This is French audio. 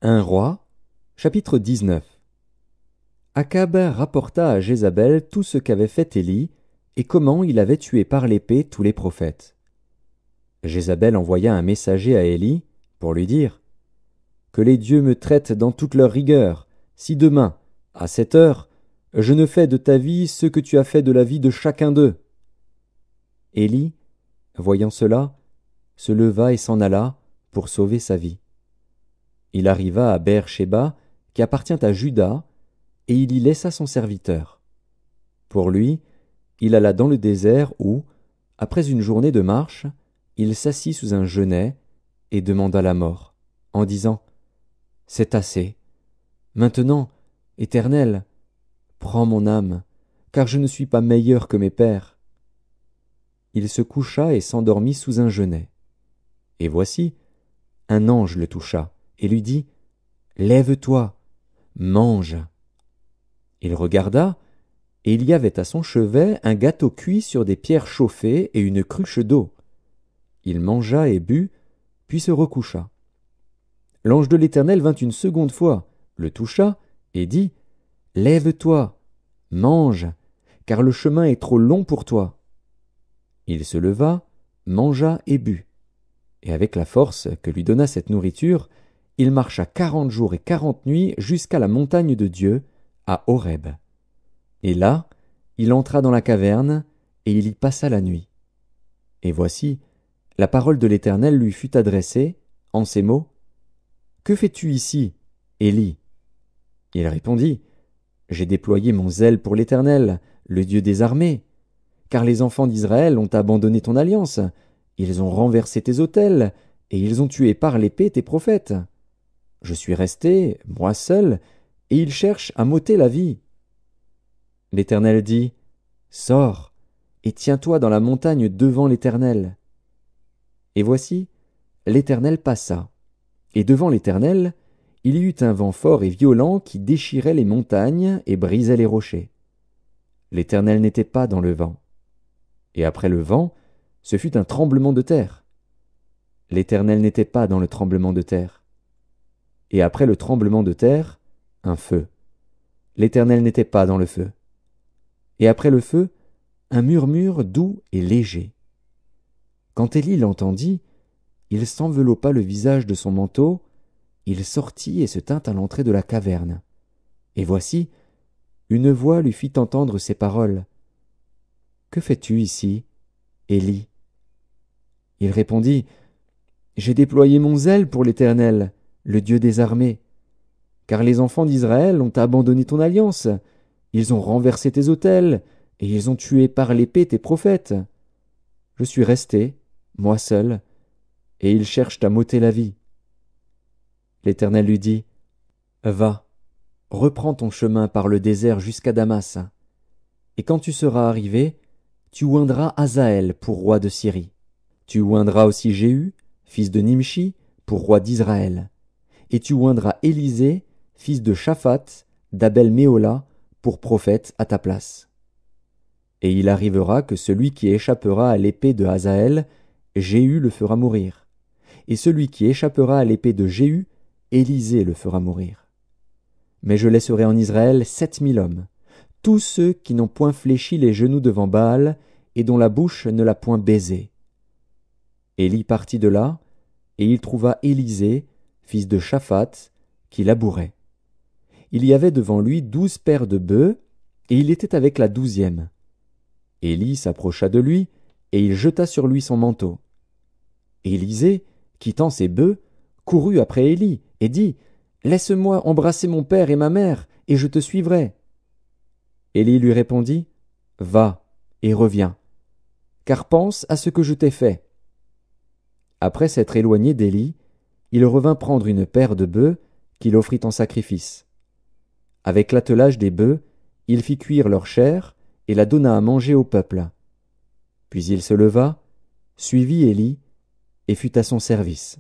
Un roi, chapitre 19. Akab rapporta à Jézabel tout ce qu'avait fait Élie et comment il avait tué par l'épée tous les prophètes. Jézabel envoya un messager à Élie pour lui dire « Que les dieux me traitent dans toute leur rigueur, si demain, à cette heure, je ne fais de ta vie ce que tu as fait de la vie de chacun d'eux. » Élie, voyant cela, se leva et s'en alla pour sauver sa vie. Il arriva à Beër-Shéba, qui appartient à Juda, et il y laissa son serviteur. Pour lui, il alla dans le désert où, après une journée de marche, il s'assit sous un genêt et demanda la mort, en disant « C'est assez. Maintenant, Éternel, prends mon âme, car je ne suis pas meilleur que mes pères. » Il se coucha et s'endormit sous un genêt. Et voici, un ange le toucha et lui dit « Lève-toi, mange. » Il regarda, et il y avait à son chevet un gâteau cuit sur des pierres chauffées et une cruche d'eau. Il mangea et but, puis se recoucha. L'ange de l'Éternel vint une seconde fois, le toucha, et dit « Lève-toi, mange, car le chemin est trop long pour toi. » Il se leva, mangea et but. Et avec la force que lui donna cette nourriture, il marcha 40 jours et 40 nuits jusqu'à la montagne de Dieu, à Horeb. Et là, il entra dans la caverne, et il y passa la nuit. Et voici, la parole de l'Éternel lui fut adressée, en ces mots, « Que fais-tu ici, Élie ?» Il répondit, « J'ai déployé mon zèle pour l'Éternel, le Dieu des armées, car les enfants d'Israël ont abandonné ton alliance, ils ont renversé tes autels, et ils ont tué par l'épée tes prophètes. Je suis resté, moi seul, et ils cherchent à m'ôter la vie. » L'Éternel dit, « Sors, et tiens-toi dans la montagne devant l'Éternel. » Et voici, l'Éternel passa, et devant l'Éternel, il y eut un vent fort et violent qui déchirait les montagnes et brisait les rochers. L'Éternel n'était pas dans le vent. Et après le vent, ce fut un tremblement de terre. L'Éternel n'était pas dans le tremblement de terre. Et après le tremblement de terre, un feu. L'Éternel n'était pas dans le feu. Et après le feu, un murmure doux et léger. Quand Élie l'entendit, il s'enveloppa le visage de son manteau, il sortit et se tint à l'entrée de la caverne. Et voici, une voix lui fit entendre ces paroles. « Que fais-tu ici, Élie ?» Il répondit, « J'ai déployé mon zèle pour l'Éternel, le Dieu des armées. Car les enfants d'Israël ont abandonné ton alliance, ils ont renversé tes autels, et ils ont tué par l'épée tes prophètes. Je suis resté, moi seul, et ils cherchent à m'ôter la vie. » L'Éternel lui dit, « Va, reprends ton chemin par le désert jusqu'à Damas, et quand tu seras arrivé, tu oindras Hazaël pour roi de Syrie. Tu oindras aussi Jéhu, fils de Nimshi, pour roi d'Israël, et tu oindras Élisée, fils de Shaphat, d'Abel-Méhola, pour prophète à ta place. Et il arrivera que celui qui échappera à l'épée de Hazaël, Jéhu le fera mourir, et celui qui échappera à l'épée de Jéhu, Élisée le fera mourir. Mais je laisserai en Israël 7000 hommes, tous ceux qui n'ont point fléchi les genoux devant Baal, et dont la bouche ne l'a point baisé. » Élie partit de là, et il trouva Élisée, fils de Shaphat, qui labourait. Il y avait devant lui 12 paires de bœufs, et il était avec la 12e. Élie s'approcha de lui, et il jeta sur lui son manteau. Élisée, quittant ses bœufs, courut après Élie, et dit, « Laisse-moi embrasser mon père et ma mère, et je te suivrai. » Élie lui répondit, « Va, et reviens, car pense à ce que je t'ai fait. » Après s'être éloigné d'Élie, il revint prendre une paire de bœufs qu'il offrit en sacrifice. Avec l'attelage des bœufs, il fit cuire leur chair et la donna à manger au peuple. Puis il se leva, suivit Élie et fut à son service.